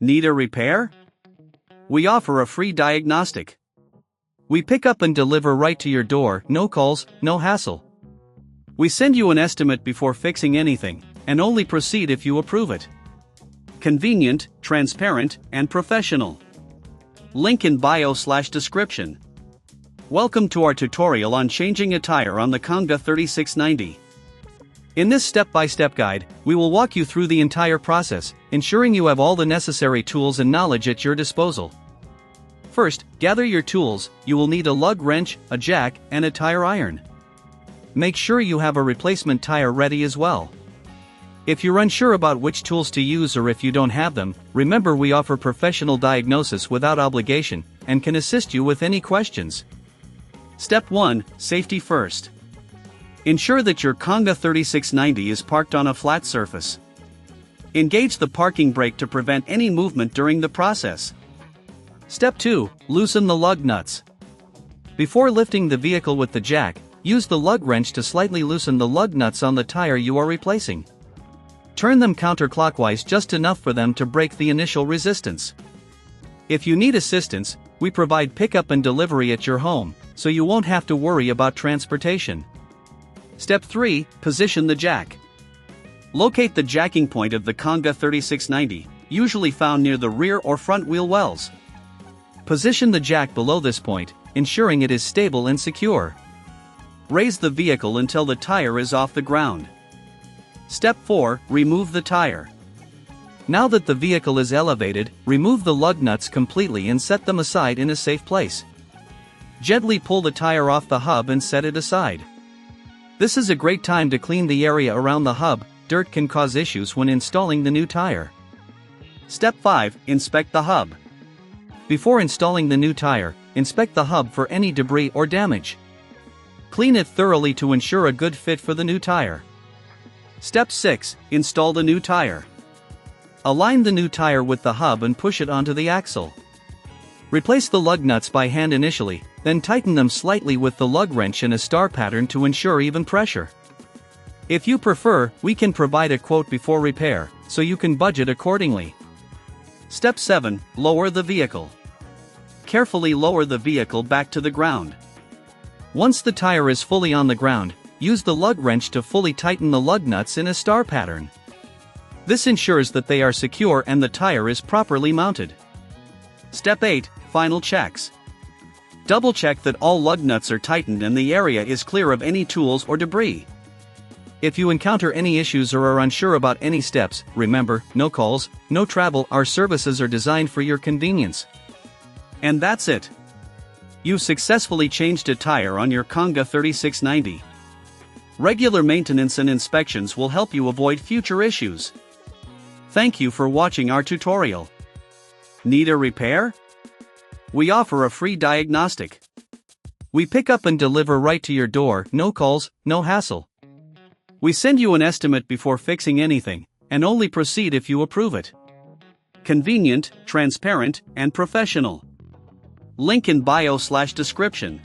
Need a repair? We offer a free diagnostic. We pick up and deliver right to your door, no calls, no hassle. We send you an estimate before fixing anything, and only proceed if you approve it. Convenient, transparent, and professional. Link in bio/description. Welcome to our tutorial on changing a tire on the Conga 3690. In this step-by-step guide, we will walk you through the entire process, ensuring you have all the necessary tools and knowledge at your disposal. First, gather your tools. You will need a lug wrench, a jack, and a tire iron. Make sure you have a replacement tire ready as well. If you're unsure about which tools to use or if you don't have them, remember we offer professional diagnosis without obligation, and can assist you with any questions. Step 1. Safety first. Ensure that your Conga 3690 is parked on a flat surface. Engage the parking brake to prevent any movement during the process. Step 2. Loosen the lug nuts. Before lifting the vehicle with the jack, use the lug wrench to slightly loosen the lug nuts on the tire you are replacing. Turn them counterclockwise just enough for them to break the initial resistance. If you need assistance, we provide pickup and delivery at your home, so you won't have to worry about transportation. Step 3. Position the jack. Locate the jacking point of the Conga 3690, usually found near the rear or front wheel wells. Position the jack below this point, ensuring it is stable and secure. Raise the vehicle until the tire is off the ground. Step 4. Remove the tire. Now that the vehicle is elevated, remove the lug nuts completely and set them aside in a safe place. Gently pull the tire off the hub and set it aside. This is a great time to clean the area around the hub. Dirt can cause issues when installing the new tire. Step 5. Inspect the hub. Before installing the new tire, inspect the hub for any debris or damage. Clean it thoroughly to ensure a good fit for the new tire. Step 6. Install the new tire. Align the new tire with the hub and push it onto the axle. Replace the lug nuts by hand initially, then tighten them slightly with the lug wrench in a star pattern to ensure even pressure. If you prefer, we can provide a quote before repair, so you can budget accordingly. Step 7. Lower the vehicle. Carefully lower the vehicle back to the ground. Once the tire is fully on the ground, use the lug wrench to fully tighten the lug nuts in a star pattern. This ensures that they are secure and the tire is properly mounted. Step 8. Final checks. Double check that all lug nuts are tightened and the area is clear of any tools or debris. If you encounter any issues or are unsure about any steps, remember, no calls, no travel. Our services are designed for your convenience. And that's it. You've successfully changed a tire on your Conga 3690. Regular maintenance and inspections will help you avoid future issues. Thank you for watching our tutorial. Need a repair? We offer a free diagnostic. We pick up and deliver right to your door, no calls, no hassle. We send you an estimate before fixing anything, and only proceed if you approve it. Convenient, transparent, and professional. Link in bio/description.